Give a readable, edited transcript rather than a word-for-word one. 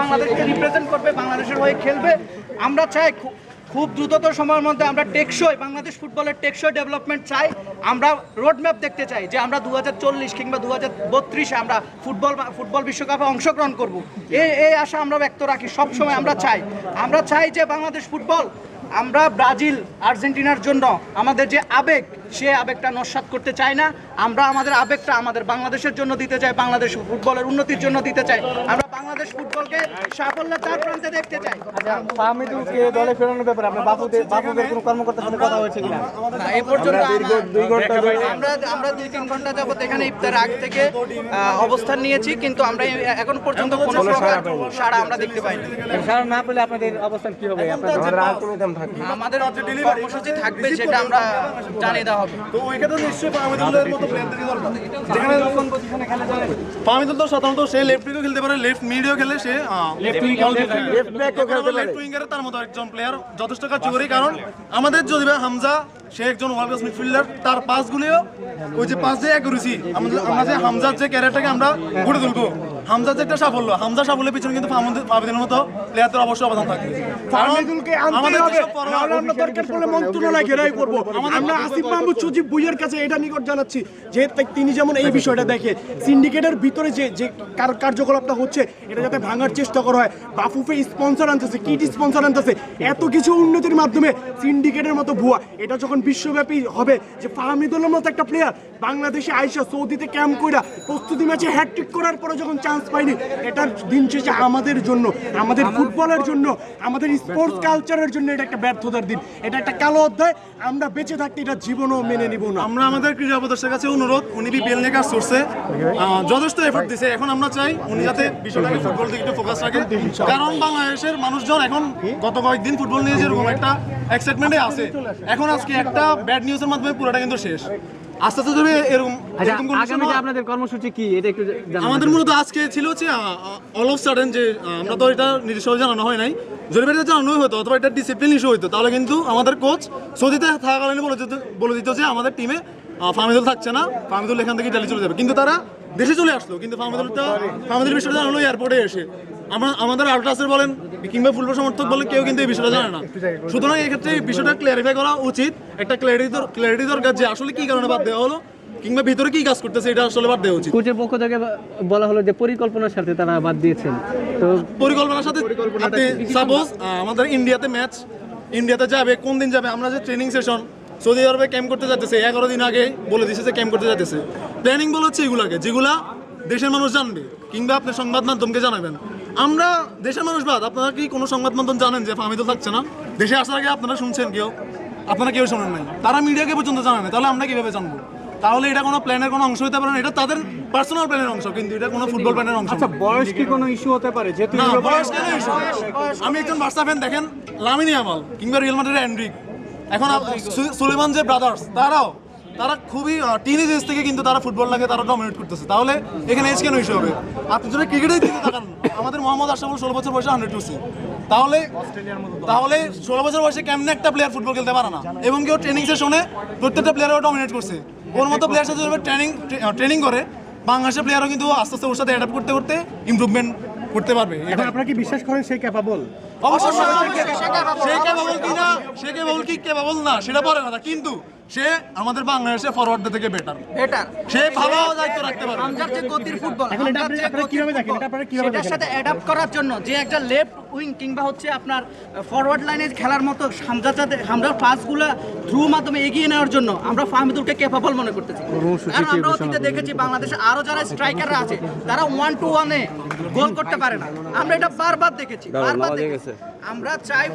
বাংলাদেশকে রিপ্রেজেন্ট করবে, বাংলাদেশের হয়ে খেলবে। আমরা চাই খুব দ্রুততর সময়ের মধ্যে আমরা টেকসই বাংলাদেশ ফুটবলের টেকসই ডেভেলপমেন্ট চাই। আমরা রোডম্যাপ দেখতে চাই যে আমরা 2040 কিংবা 2032 আমরা ফুটবল বিশ্বকাপে অংশগ্রহণ করব। এই আশা আমরা ব্যক্ত রাখি সবসময়। আমরা চাই যে বাংলাদেশ ফুটবল, আমরা ব্রাজিল আর্জেন্টিনার জন্য আমাদের যে আবেগ, সে আবেগটা নস্যাৎ করতে চাই না। আমরা আমাদের আবেগটা আমাদের বাংলাদেশের জন্য দিতে চাই, বাংলাদেশ ফুটবলের উন্নতির জন্য দিতে চাই। আমরা বাংলাদেশ ফুটবলকে সাফল্যের তার প্রান্তে দেখতে চাই। ফাহমিদুলকে দলে ফেরানোর ব্যাপারে আপনার বাপুদের কোনো কর্মকর্তার সাথে কথা হয়েছে কিনা? এই পর্যন্ত আমরা 2-3 ঘন্টা যাবত এখানে ইফতার আগ থেকে অবস্থান নিয়েছি, কিন্তু আমরা এখন পর্যন্ত কোনো প্রকার সাড়া আমরা দেখতে পাইনি। সাড়া না পেলে আপনাদের অবস্থান কি হবে? আমাদের কর্মসূচি থাকবে, সেটা আমরা জানিয়ে দেওয়া হবে। তো ওইখানে নিশ্চয়ই ফাহমিদুলের মতো প্লেয়ারদেরই দরকার। যেখানে কোন পজিশনে খেলে জানেন? ফাহমিদুল তো সাধারণত সে লেফট উইংও খেলতে পারে, লেফট মিডও খেলে, সে লেফট উইঙ্গারে তার মতো একজন প্লেয়ার যথেষ্ট কার্যকরী। কারণ আমাদের যদি হামজা, সে একজন ওয়ার্ল্ড ক্লাস মিডফিল্ডার, তার পাসগুলিও ওই যে পাস যে অ্যাকুরেসি, আমরা যে হামজার যে ক্যারিয়ারটাকে আমরা গড়ে তুলবো, হামজার যে একটা সাফল্য, হামজা সাফল্যের পিছনে কিন্তু ফাহমিদুলের মতো প্লেয়ারদের অবশ্যই অবদান থাকবে। ফাহমিদুলকে আনতে হবে, নাহলে আমরা দরকার পড়লে মন্ত্রণালয় ঘেরাই করব। আমরা আসিফ মাহমুদ সজীব ভুইয়ার কাছে এটা নিকট জানাচ্ছি যে তিনি যেমন এই বিষয়টা দেখে, সিন্ডিকেটের ভিতরে যে কার্যকলাপটা হচ্ছে, এটা যাতে ভাঙার চেষ্টা করা হয়। বাফুফে স্পন্সর আনতেছে, কিট স্পন্সর আনতেছে, এত কিছু উন্নতির মাধ্যমে সিন্ডিকেটের মতো ভুয়া, এটা যখন বিশ্বব্যাপী হবে যে ফাহমিদুলের মতো একটা প্লেয়ার বাংলাদেশে আইসা সৌদিতে ক্যাম্প কইরা প্রস্তুতি ম্যাচে হ্যাটট্রিক করার পরে যখন চান্স পাইনি, এটার দিন শেষে আমাদের জন্য, আমাদের ফুটবলের জন্য, আমাদের স্পোর্টস কালচারের জন্য এটা একটা ব্যর্থতার দিন, এটা একটা কালো অধ্যায়। আমরা বেঁচে থাকতে এটা জীবনও মেনে নিব না। আমরা আমাদের ক্রীড়া উপদেষ্টার কাছে অনুরোধ, উনি বিপিএল নিয়ে কাজ করছে, যথেষ্ট এফোর্ট দিছে, এখন আমরা চাই উনি যাতে বিষয়টাকে ফুটবল দিকে একটু ফোকাস রাখে। কারণ বাংলাদেশের মানুষজন এখন গত কয়েকদিন ফুটবল নিয়ে যেরকম একটা এক্সাইটমেন্টে আছে, এখন আজকে একটা ব্যাড নিউজের মাধ্যমে পুরোটা কিন্তু শেষ। আস্তে আস্তে যদি এরকম আপনাদের কর্মসূচি কি, এটা একটু আমাদের মূলত আজকে ছিল হচ্ছে অল অফ সাডেন, যে আমরা তো এটা নির্দিষ্ট জানানো হয় নাই, যদি এটা জানানোই হতো অথবা এটা ডিসিপ্লিন ইস্যু হইতো, তাহলে কিন্তু আমাদের কোচ সৌদিতে থাকাকালীন বলে দিত যে আমাদের টিমে ফাহমিদুল থাকছে না, ফাহমিদুল এখান থেকে ইতালি চলে যাবে। কিন্তু তারা দেশে চলে আসলো, কিন্তু ফাহমিদুল বিষয়টা জানালো এয়ারপোর্টে এসে। আমাদের আল্ট্রাসের বলেন কিংবা ফুটবল সমর্থক বলেন, কেউ কিন্তু এই বিষয়টা জানে না। সুতরাং এই ক্ষেত্রে এই বিষয়টা ক্লিয়ারিফাই করা উচিত, একটা ক্ল্যারিটি দরকার যে আসলে কি কারণে বাদ দেওয়া হলো, কিংবা ভিতরে কি কাজ করতেছে, এটা আসলে বাদ দেওয়া উচিত। কোচের পক্ষ থেকে বলা হলো যে পরিকল্পনার সাথে তারা বাদ দিয়েছেন। তো পরিকল্পনার সাথে আপনি সাপোজ আমাদের ইন্ডিয়াতে যাবে, কোন দিন যাবে, আমরা যে ট্রেনিং সেশন সৌদি আরবে ক্যাম্প করতে যাচ্ছে 11 দিন আগে বলে দিচ্ছে যে ক্যাম্প করতে যাচ্ছে, প্ল্যানিং বলে হচ্ছে এগুলাকে, যেগুলা দেশের মানুষ জানবে কিংবা আপনি সংবাদ মাধ্যমকে জানাবেন। আমরা দেশের মানুষ বাদ, আপনারা কি কোনো সংবাদ মাধ্যম জানেন যে ফাহমিদুল থাকছে না? দেশে আসার আগে আপনারা শুনছেন কেউ? আপনারা কেউ শোনেন নাই, তারা মিডিয়াকে পর্যন্ত জানেন না, তাহলে আমরা কিভাবে জানবো? তাহলে এটা কোনো প্ল্যানের কোনো অংশ হতে পারে না, এটা তাদের পার্সোনাল প্ল্যানের অংশ, কিন্তু এটা কোনো ফুটবল প্ল্যানের অংশ। আচ্ছা, বয়স কি কোনো ইস্যু হতে পারে? যেহেতু না, বয়স কেন ইস্যু? আমি একজন বার্সা ফ্যান, দেখেন লামিন ইয়ামাল কিংবা রিয়াল মাদ্রিদের এনরিক, এখন সুলেমান যে ব্রাদার্স, তারা খুবই টিনেজ এজ থেকে কিন্তু তারা ফুটবল লাগে, তারা ডমিনেট করতেছে। তাহলে এখানে এজ কেন ইস্যু হবে? আপনি যদি ক্রিকেটের দিকে তাকান, আমাদের মোহাম্মদ আশরাফুল 16 বছর বয়সে 100 টুসি, তাহলে 16 বছর বয়সে কেমনে একটা প্লেয়ার ফুটবল খেলতে পারে না? এবং কেউ ট্রেনিং সেশনে প্রত্যেকটা প্লেয়ারও ডমিনেট করছে। ওর মতো প্লেয়ার সাথে ট্রেনিং করে বাংলাদেশের প্লেয়ারও কিন্তু আস্তে আস্তে ওর সাথে অ্যাডাপ্ট করতে করতে ইমপ্রুভমেন্ট করতে পারবে। এখন আপনারা কি বিশ্বাস করেন সেই ক্যাপাবল? অবশ্যই সে কেবল না সেটা পরে কথা, কিন্তু সে আমাদের বাংলাদেশে ফরওয়ার্ড থেকে বেটার, সে ভালো দায়িত্ব রাখতে পারে। হামজার যে গতির ফুটবল, এখন এটা আপনারা কিভাবে দেখেন? এটা আপনারা কিভাবে দেখেন? সেটার সাথে অ্যাডাপ্ট করার জন্য যে একটা লেফট উইং কিংবা হচ্ছে আপনার ফরওয়ার্ড লাইনে খেলার মতো হামজার পাসগুলো থ্রু মাধ্যমে এগিয়ে নেওয়ার জন্য আমরা ফাহমিদুলকে ক্যাপাবল মনে করতেছি। কারণ আমরা অতীতে দেখেছি বাংলাদেশে আরো যারা স্ট্রাইকাররা আছে, তারা 1-to-1 গোল করতে পারে না। আমরা এটা বারবার দেখেছি। আমরা চাই